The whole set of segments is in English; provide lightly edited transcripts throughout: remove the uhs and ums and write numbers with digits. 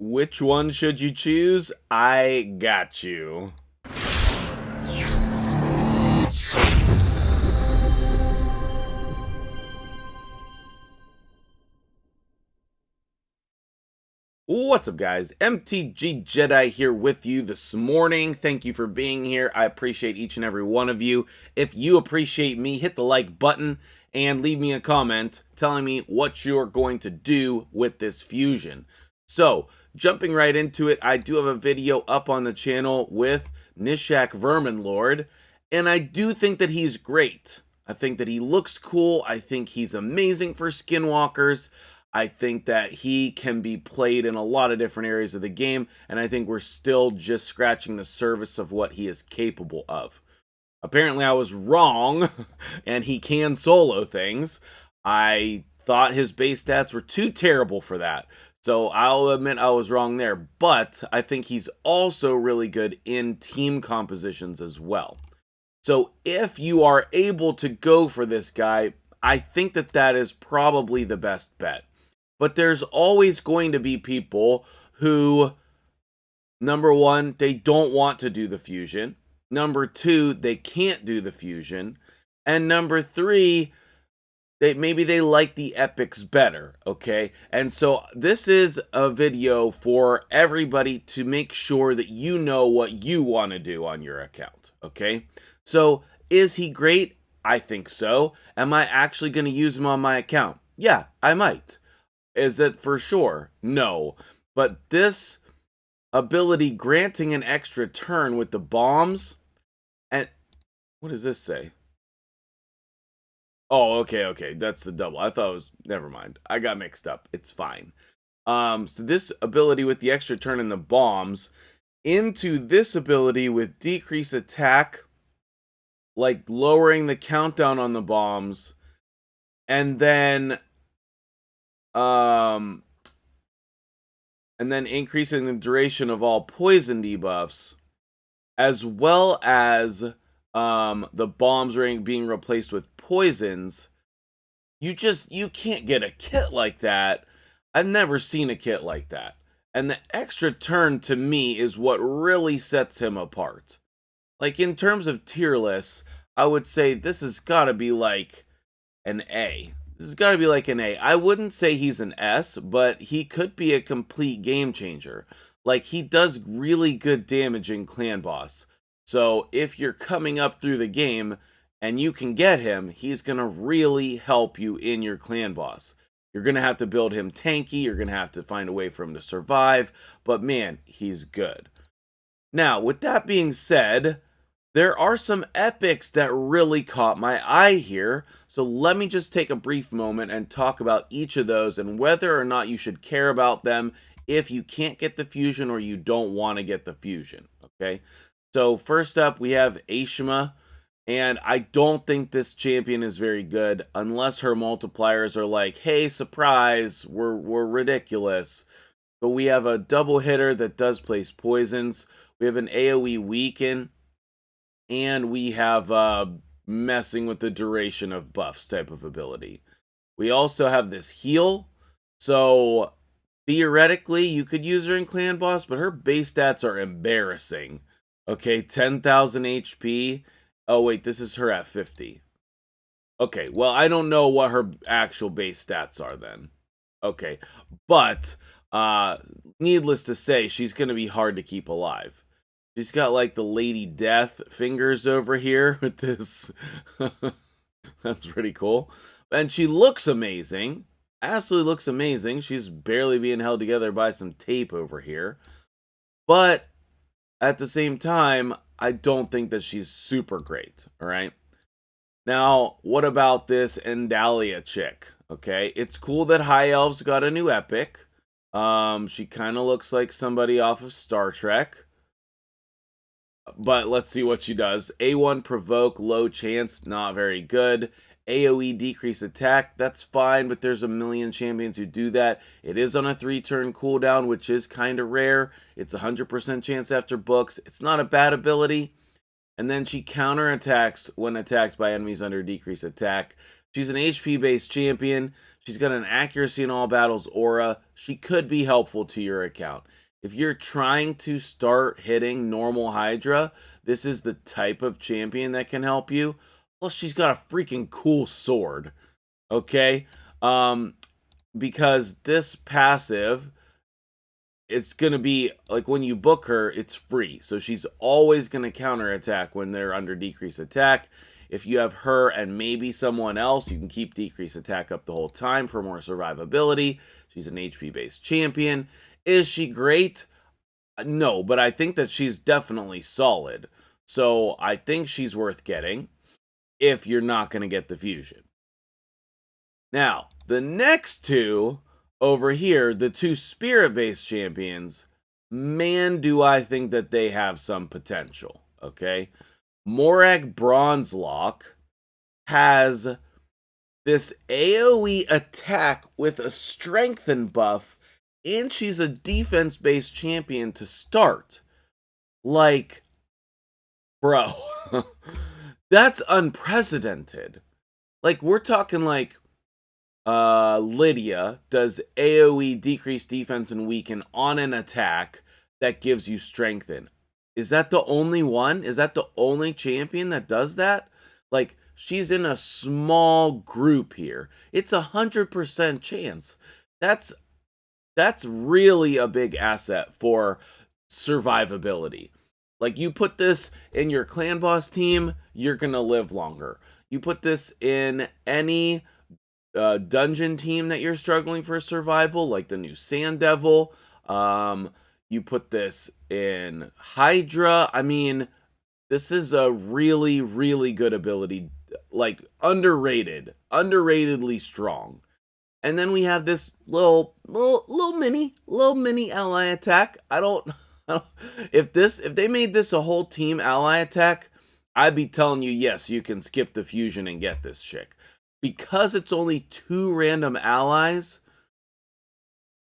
Which one should you choose? I got you. What's up, guys? MtgJedi here with you this morning. Thank you for being here. I appreciate each and every one of you. If you appreciate me, hit the like button and leave me a comment telling me what you're going to do with this fusion. So, jumping right into it, I do have a video up on the channel with Gnishak Verminlord, and I do think that he's great. I think that he looks cool. I think he's amazing for skinwalkers. I think that he can be played in a lot of different areas of the game, and I think we're still just scratching the surface of what he is capable of. Apparently, I was wrong, and he can solo things. I thought his base stats were too terrible for that, so I'll admit I was wrong there, but I think he's also really good in team compositions as well. So if you are able to go for this guy, I think that that is probably the best bet. But there's always going to be people who, number one, they don't want to do the fusion. Number two, they can't do the fusion. And number three, maybe they like the epics better, okay? And so this is a video for everybody to make sure that you know what you want to do on your account, okay? So, is he great? I think so. Am I actually going to use him on my account? Yeah, I might. Is it for sure? No. But this ability granting an extra turn with the bombs, and what does this say? Oh, okay, that's the double. I thought it was, never mind. I got mixed up. It's fine. So this ability with the extra turn and the bombs into this ability with decreased attack, like lowering the countdown on the bombs, and then increasing the duration of all poison debuffs, as well as the bombs being replaced with poisons. You can't get a kit like that. I've never seen a kit like that. And the extra turn to me is what really sets him apart. Like, in terms of tier lists, I would say this has got to be like an A. This has got to be like an A. I wouldn't say he's an S, but he could be a complete game changer. Like, he does really good damage in Clan Boss. So if you're coming up through the game and you can get him, he's going to really help you in your Clan Boss. You're going to have to build him tanky. You're going to have to find a way for him to survive. But man, he's good. Now, with that being said, there are some epics that really caught my eye here, so let me just take a brief moment and talk about each of those and whether or not you should care about them if you can't get the fusion or you don't want to get the fusion, okay? So first up, we have Ashima, and I don't think this champion is very good unless her multipliers are like, hey, surprise, we're ridiculous. But we have a double hitter that does place poisons. We have an AoE weaken. And we have messing with the duration of buffs type of ability. We also have this heal. So theoretically, you could use her in Clan Boss, but her base stats are embarrassing. Okay, 10,000 HP. Oh, wait, this is her at 50. Okay, well, I don't know what her actual base stats are then. Okay, but needless to say, she's going to be hard to keep alive. She's got like the Lady Death fingers over here with this. That's pretty cool. And she looks amazing. Absolutely looks amazing. She's barely being held together by some tape over here. But at the same time, I don't think that she's super great. All right. Now, what about this Dahlia chick? Okay. It's cool that High Elves got a new epic. She kind of looks like somebody off of Star Trek. But let's see what she does. A1 provoke, low chance, not very good. AoE decrease attack, that's fine, but there's a million champions who do that. It is on a 3-turn cooldown, which is kind of rare. It's 100% chance after books. It's not a bad ability. And then she counterattacks when attacked by enemies under decrease attack. She's an HP-based champion. She's got an accuracy in all battles aura. She could be helpful to your account. If you're trying to start hitting normal Hydra, this is the type of champion that can help you. Plus, she's got a freaking cool sword. Okay? Because this passive, it's going to be, like, when you book her, it's free. So she's always going to counterattack when they're under decrease attack. If you have her and maybe someone else, you can keep decrease attack up the whole time for more survivability. She's an HP-based champion. Is she great? No, but I think that she's definitely solid. So I think she's worth getting if you're not going to get the fusion. Now, the next two over here, the two spirit-based champions, man, do I think that they have some potential, okay? Morag Bronzelock has this AoE attack with a strengthen buff, and she's a defense-based champion to start. Like, bro, that's unprecedented. Like, we're talking like Lydia does AoE decrease defense and weaken on an attack that gives you strengthen. Is that the only one? Is that the only champion that does that? Like, she's in a small group here. It's 100% chance. That's really a big asset for survivability. Like, you put this in your clan boss team, you're gonna live longer. You put this in any dungeon team that you're struggling for survival, like the new Sand Devil. You put this in Hydra. I mean, this is a really, really good ability. Like, underratedly strong. And then we have this little mini ally attack. I don't if they made this a whole team ally attack, I'd be telling you, yes, you can skip the fusion and get this chick. Because it's only 2 random allies,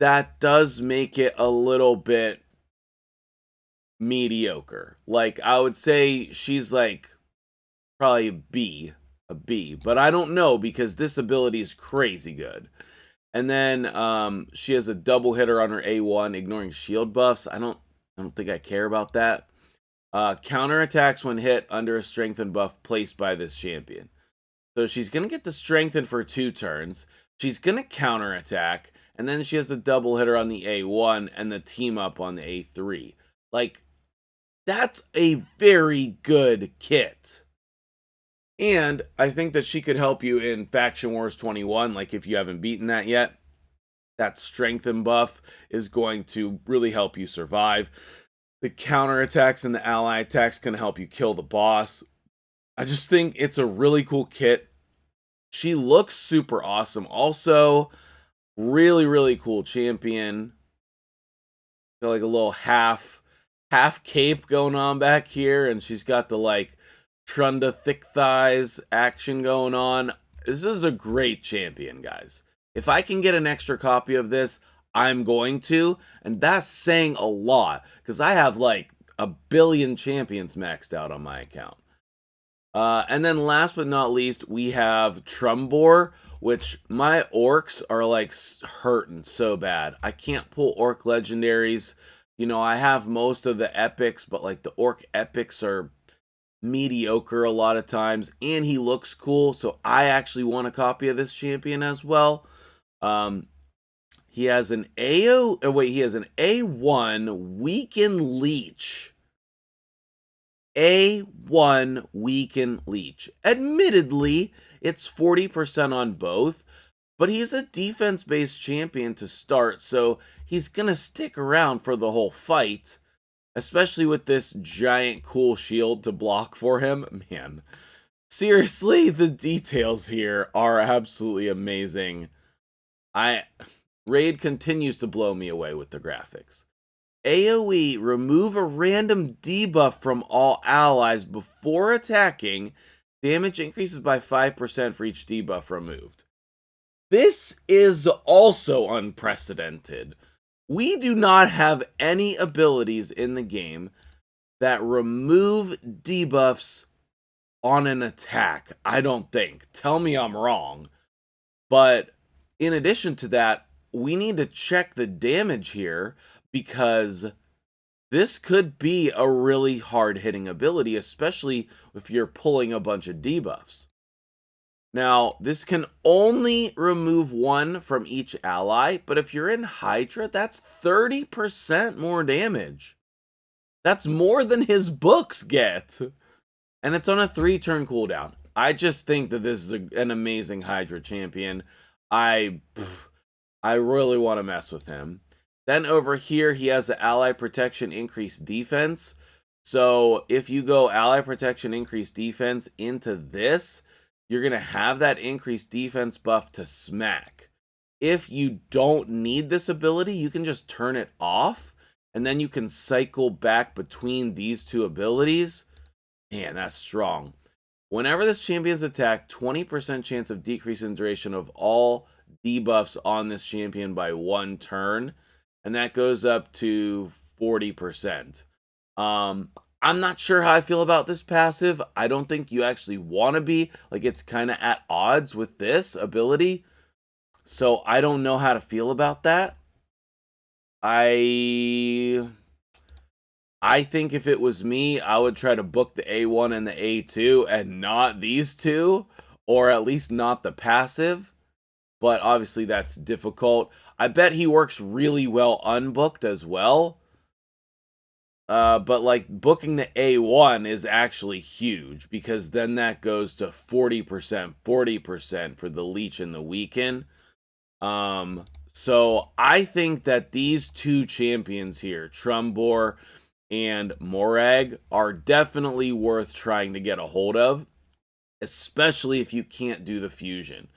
that does make it a little bit mediocre. Like, I would say she's like probably a B, but I don't know because this ability is crazy good. And then she has a double hitter on her A1, ignoring shield buffs. I don't think I care about that. Counterattacks when hit under a strengthen buff placed by this champion. So she's going to get the strengthen for 2 turns. She's going to counterattack. And then she has the double hitter on the A1 and the team up on the A3. Like, that's a very good kit. And I think that she could help you in Faction Wars 21. Like, if you haven't beaten that yet, that strengthen buff is going to really help you survive. The counterattacks and the ally attacks can help you kill the boss. I just think it's a really cool kit. She looks super awesome. Also, really, really cool champion. Got like a little half cape going on back here, and she's got the like Trunda thick thighs action going on. This is a great champion, guys. If I can get an extra copy of this, I'm going to, and that's saying a lot because I have like 1 billion champions maxed out on my account. And then last but not least, we have Trembore, which my orcs are like hurting so bad. I can't pull orc legendaries. You know, I have most of the epics, but like the orc epics are mediocre a lot of times, and he looks cool, so I actually want a copy of this champion as well. He has an he has an A1 weaken leech. A1 weaken leech. Admittedly, it's 40% on both, but he's a defense-based champion to start, so he's gonna stick around for the whole fight, especially with this giant cool shield to block for him. Man, seriously, the details here are absolutely amazing. Raid continues to blow me away with the graphics. AoE, remove a random debuff from all allies before attacking. Damage increases by 5% for each debuff removed. This is also unprecedented. We do not have any abilities in the game that remove debuffs on an attack, I don't think. Tell me I'm wrong. But in addition to that, we need to check the damage here, because this could be a really hard-hitting ability, especially if you're pulling a bunch of debuffs. Now, this can only remove 1 from each ally, but if you're in Hydra, that's 30% more damage. That's more than his books get. And it's on a 3-turn cooldown. I just think that this is an amazing Hydra champion. I really want to mess with him. Then over here, he has the ally protection increased defense. So if you go ally protection increased defense into this, you're going to have that increased defense buff to smack. If you don't need this ability, you can just turn it off, and then you can cycle back between these two abilities. Man, that's strong. Whenever this champion's attack, 20% chance of decrease in duration of all debuffs on this champion by 1 turn, and that goes up to 40%. I'm not sure how I feel about this passive. I don't think you actually want to be. Like, it's kind of at odds with this ability. So I don't know how to feel about that. I think if it was me, I would try to book the A1 and the A2 and not these two, or at least not the passive. But obviously that's difficult. I bet he works really well unbooked as well. But like booking the A1 is actually huge, because then that goes to 40%, 40% for the Leech and the Weaken. So I think that these two champions here, Trembore and Morag, are definitely worth trying to get a hold of, especially if you can't do the fusion.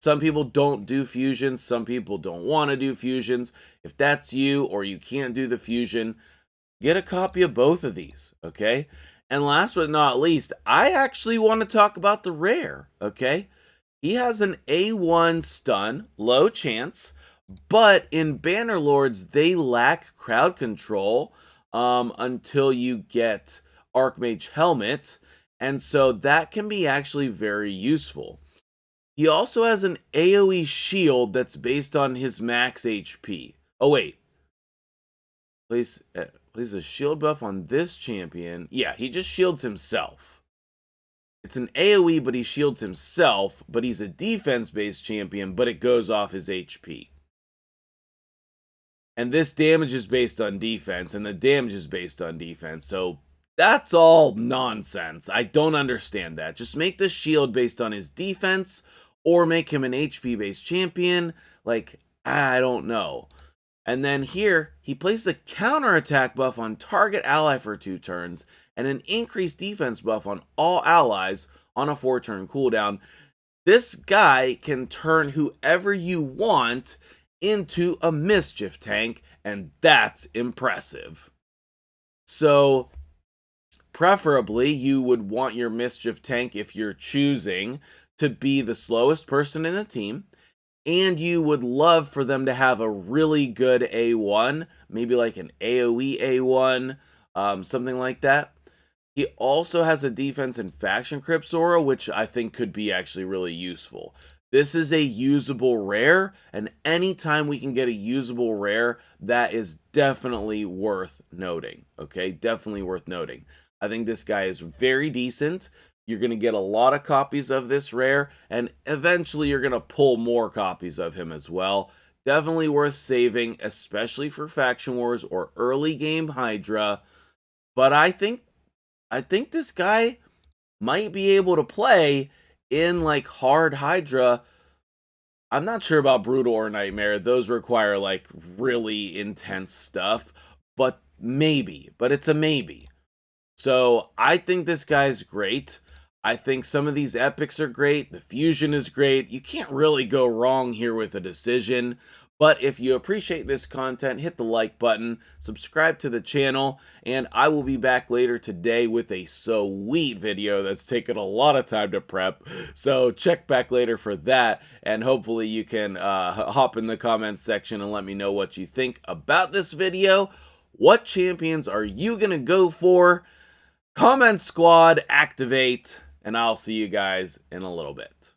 Some people don't do fusions, some people don't want to do fusions. If that's you, or you can't do the fusion, get a copy of both of these, okay? And last but not least, I actually want to talk about the rare, okay? He has an A1 stun, low chance, but in Bannerlords, they lack crowd control until you get Archmage Helmet, and so that can be actually very useful. He also has an AoE shield that's based on his max HP. Oh, wait. Place a shield buff on this champion. Yeah, he just shields himself. It's an AoE, but he shields himself, but he's a defense-based champion, but it goes off his HP. And this damage is based on defense, and the damage is based on defense, so that's all nonsense. I don't understand that. Just make the shield based on his defense, or make him an HP-based champion. Like, I don't know. And then here, he places a counterattack buff on target ally for 2 turns, and an increased defense buff on all allies on a 4-turn cooldown. This guy can turn whoever you want into a mischief tank, and that's impressive. So, preferably, you would want your mischief tank, if you're choosing, to be the slowest person in a team, and you would love for them to have a really good A1, maybe like an AoE A1, something like that. He also has a defense and faction crypt aura, which I think could be actually really useful. This is a usable rare, and anytime we can get a usable rare, that is definitely worth noting, okay? Definitely worth noting. I think this guy is very decent. You're going to get a lot of copies of this rare, and eventually you're going to pull more copies of him as well. Definitely worth saving, especially for Faction Wars or early game Hydra. But I think this guy might be able to play in like hard Hydra. I'm not sure about Brutal or Nightmare. Those require like really intense stuff, but maybe. But it's a maybe. So I think this guy's great. I think some of these epics are great. The fusion is great. You can't really go wrong here with a decision. But if you appreciate this content, hit the like button, subscribe to the channel, and I will be back later today with a sweet video that's taken a lot of time to prep. So check back later for that, and hopefully you can hop in the comments section and let me know what you think about this video. What champions are you going to go for? Comment squad, activate, and I'll see you guys in a little bit.